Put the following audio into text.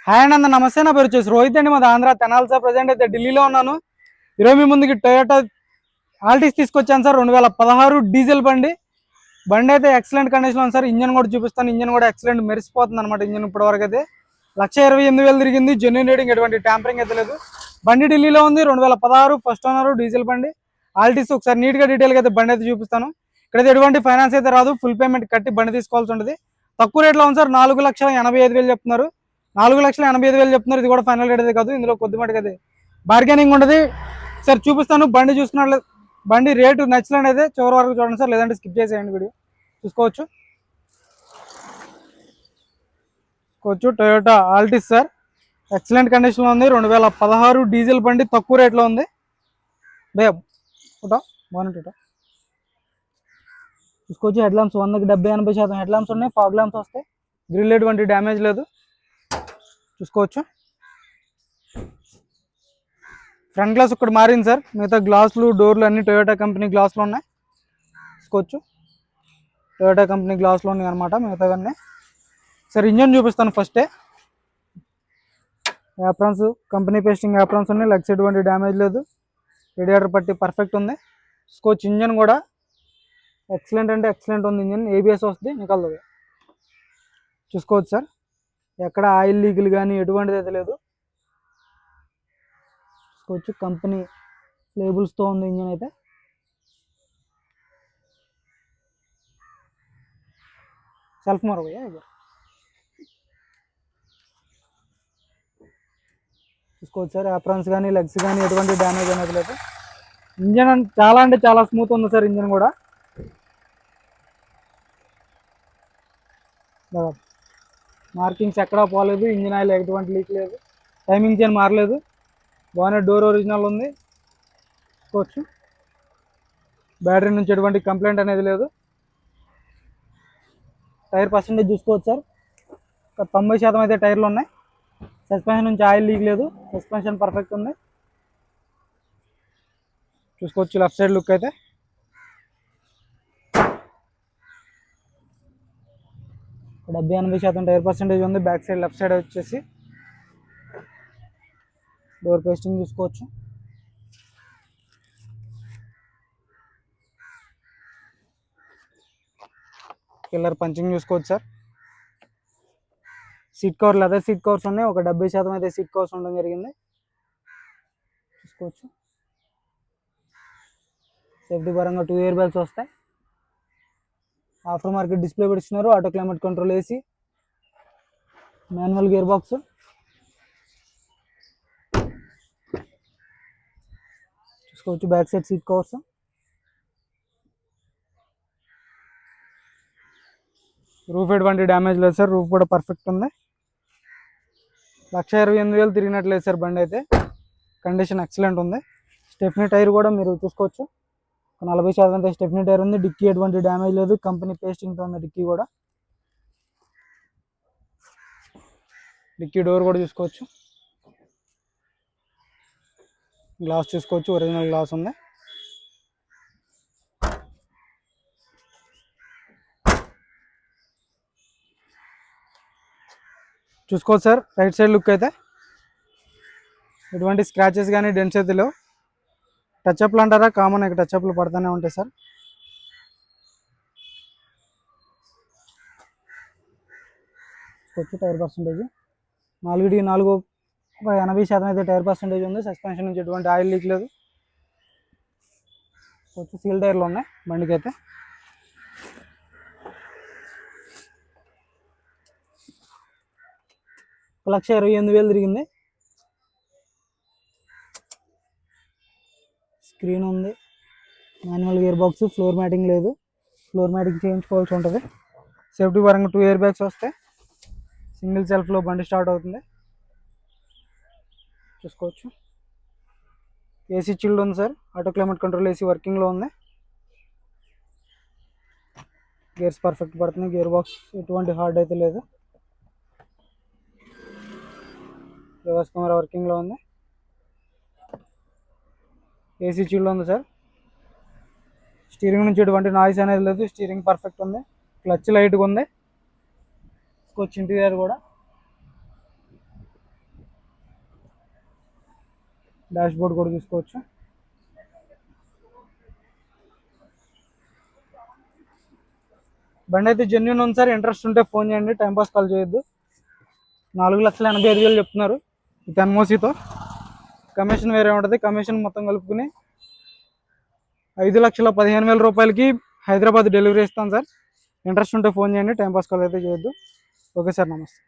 Hi అండి, నమస్తే. నా పేరు వచ్చేసి రోహిత్ అండి. మాది ఆంధ్ర తెనాలి సార్. ప్రజెంట్ అయితే ఢిల్లీలో ఉన్నాను. ఈరోజు మీ ముందుకి టొయోటా ఆల్టిస్ తీసుకొచ్చాను సార్. 2016 డీజిల్ బండి. బండి అయితే ఎక్సలెంట్ కండిషన్ ఉంది సార్. ఇంజన్ కూడా చూపిస్తాను. ఇంజన్ కూడా ఎక్సలెంట్ మెరిసిపోతుంది అనమాట. ఇంజన్ ఇప్పటి వరకు అయితే 1,28,000 తిరిగింది. జెన్యూన్ రేటింగ్, ఎటువంటి ట్యాంపరింగ్ అయితే లేదు. బండి ఢిల్లీలో ఉంది. 2016 ఫస్ట్ ఓనర్ డీజిల్ బండి ఆల్టిస్. ఒకసారి నీట్గా డీటెయిల్గా అయితే బండి అయితే చూపిస్తాను. ఇక్కడైతే ఎటువంటి ఫైనాన్స్ అయితే రాదు. ఫుల్ పేమెంట్ కట్టి బండి తీసుకోవాల్సి ఉంటుంది. తక్కువ రేట్లో ఉంది సార్. 4,85,000 చెప్తున్నారు. 4,85,000 చెప్తున్నారు. ఇది కూడా ఫైనల్ రేట్ అయితే కాదు. ఇందులో కొద్దిమట్టుగా అయితే బార్గెనింగ్ ఉంటుంది సార్. చూపిస్తాను. బండి చూసుకున్నట్లు బండి రేటు నచ్చినట్టు అయితే చివరి వరకు చూడండి సార్, లేదంటే స్కిప్ చేసేయండి. వీడియో చూసుకోవచ్చు. టొయోటా ఆల్టిస్ సార్, ఎక్సలెంట్ కండిషన్లో ఉంది. 2016 డీజిల్ బండి, తక్కువ రేట్లో ఉంది. భయ్యా బాగుంటుంది. చూసుకోవచ్చు. హెడ్ ల్యాంప్స్ 100కి 70-80% హెడ్ ల్యాంప్స్ ఉన్నాయి. ఫాగ్ ల్యాంప్స్ వస్తాయి. గ్రిల్ ఎటువంటి డ్యామేజ్ లేదు. చూసుకోవచ్చు. ఫ్రంట్ గ్లాస్ ఇక్కడ మారింది సార్. మిగతా గ్లాసులు, డోర్లు అన్ని టొయోటా కంపెనీ గ్లాసులు ఉన్నాయి. చూసుకోవచ్చు. టొయోటా కంపెనీ గ్లాసులు ఉన్నాయి అనమాట మిగతావన్నీ. సార్ ఇంజన్ చూపిస్తాను ఫస్టే. యాప్రాన్స్ కంపెనీ పేస్టింగ్ యాప్రాన్స్ ఉన్నాయి. లెగ్స్ ఎటువంటి డ్యామేజ్ లేదు. రేడియేటర్ పట్టి పర్ఫెక్ట్ ఉంది. చూసుకోవచ్చు. ఇంజన్ కూడా ఎక్సలెంట్ అంటే ఎక్సలెంట్ ఉంది. ఇంజన్ ఏబిఎస్ వస్తుంది, నికల్ది. చూసుకోవచ్చు సార్. ఎక్కడ ఆయిల్ లీకులు కానీ ఎటువంటిది అయితే లేదు. చూసుకోవచ్చు. కంపెనీ లేబుల్స్తో ఉంది ఇంజన్ అయితే. సెల్ఫ్ మరొకయ్యా ఇది. చూసుకోవచ్చు సార్. యాప్రాన్స్ కానీ లెగ్స్ కానీ ఎటువంటి డ్యామేజ్ అనేది లేదు. ఇంజన్ చాలా అంటే చాలా స్మూత్ ఉంది సార్. ఇంజన్ కూడా మార్కింగ్స్ ఎక్కడా పోలేదు. ఇంజిన్ ఆయిల్ ఎటువంటి లీక్ లేదు. టైమింగ్ చైన్ మారలేదు. బాగానే డోర్ ఒరిజినల్ ఉంది. చూసుకోవచ్చు. బ్యాటరీ నుంచి ఎటువంటి కంప్లైంట్ అనేది లేదు. టైర్ పర్సెంటేజ్ చూసుకోవచ్చు సార్. 90% అయితే టైర్లు ఉన్నాయి. సస్పెన్షన్ నుంచి ఆయిల్ లీక్ లేదు. సస్పెన్షన్ పర్ఫెక్ట్ ఉంది. చూసుకోవచ్చు. లెఫ్ట్ సైడ్ లుక్ అయితే 70-80% టైర్ పర్సెంటేజ్ ఉంది. బ్యాక్ సైడ్ లెఫ్ట్ సైడ్ వచ్చేసి డోర్ పేస్టింగ్ చూసుకోవచ్చు. కిల్లర్ పంచింగ్ చూసుకోవచ్చు sir. Seat cover leather seat covers ఉన్నాయి. ఒక 70% అయితే సీట్ కవర్స్ ఉండడం జరిగింది. చూసుకోవచ్చు. సేఫ్టీ పరంగా 2 ఎయిర్ బ్యాగ్స్ వస్తాయి. ఆఫ్టర్ మార్కెట్ డిస్ప్లే పెట్టిస్తున్నారు. Auto climate control, AC, manual gear box. చూసుకోవచ్చు. Back side seat covers. Roof ఎటువంటి డ్యామేజ్ లేదు సార్. రూఫ్ కూడా పర్ఫెక్ట్ ఉంది. 1,28,000 తిరిగినట్లేదు సార్. బండి అయితే కండిషన్ ఎక్సలెంట్ ఉంది. స్టెఫ్నీ టైర్ కూడా మీరు చూసుకోవచ్చు. 40% అయితే స్టెఫ్నీ టైర్ ఉంది. డిక్కీ ఎటువంటి డ్యామేజ్ లేదు. కంపెనీ పేస్టింగ్తో ఉంది డిక్కీ కూడా. డిక్కీ డోర్ కూడా చూసుకోవచ్చు. గ్లాస్ చూసుకోవచ్చు. ఒరిజినల్ గ్లాస్ ఉంది. చూసుకోవచ్చు సార్. రైట్ సైడ్ లుక్ అయితే ఎటువంటి స్క్రాచెస్ కానీ డెంట్స్ అయితే లేవు. టచ్అప్లు అంటారా, కామన్ ఇక్కడ టచ్అప్లు పడుతూనే ఉంటాయి సార్. చూసుకోవచ్చు. టైర్ పర్సెంటేజ్ 4/4 ఒక 80% అయితే టైర్ పర్సెంటేజ్ ఉంది. సస్పెన్షన్ నుంచి ఎటువంటి ఆయిల్ లీక్ లేదు. చూసుకోవచ్చు. సీల్ టైర్లు ఉన్నాయి బండికి అయితే. ఒక 1,28,000 తిరిగింది. స్క్రీన్ ఉంది. Manual gear box. Floor matting లేదు. ఫ్లోర్ మ్యాటింగ్ చేయించుకోవాల్సి ఉంటుంది. సేఫ్టీ పరంగా 2 ఎయిర్ బ్యాగ్స్ వస్తాయి. సింగిల్ సెల్ఫ్లో బండి స్టార్ట్ అవుతుంది. చూసుకోవచ్చు. ఏసీ చిల్డ్ ఉంది sir. Auto climate control AC వర్కింగ్లో ఉంది. గేర్స్ పర్ఫెక్ట్ పడుతుంది. గేర్ బాక్స్ ఎటువంటి హార్డ్ అయితే లేదు. రివర్స్ కెమెరా వర్కింగ్లో ఉంది. ఏసీ చిల్డ్ ఉంది సార్. స్టీరింగ్ నుంచి ఎటువంటి నాయిస్ అనేది లేదు. స్టీరింగ్ పర్ఫెక్ట్ ఉంది. క్లచ్ లైట్గా ఉంది. ఇంటిరియర్ కూడా డాష్ బోర్డ్ కూడా చూసుకోవచ్చు. బండి అయితే జెన్యూన్ ఉంది సార్. ఇంట్రెస్ట్ ఉంటే ఫోన్ చేయండి, టైంపాస్ కాల్ చేయొద్దు. 4,85,000 చెప్తున్నారు విత్ ఎన్ఓసితో. కమిషన్ వేరే ఉంటుంది. కమిషన్ మొత్తం కలుపుకుని 5,15,000 రూపాయలకి హైదరాబాద్ డెలివరీ ఇస్తాను సార్. ఇంట్రెస్ట్ ఉంటే ఫోన్ చేయండి, టైంపాస్ కాల్ అయితే చేయొద్దు. ఓకే సార్, నమస్తే.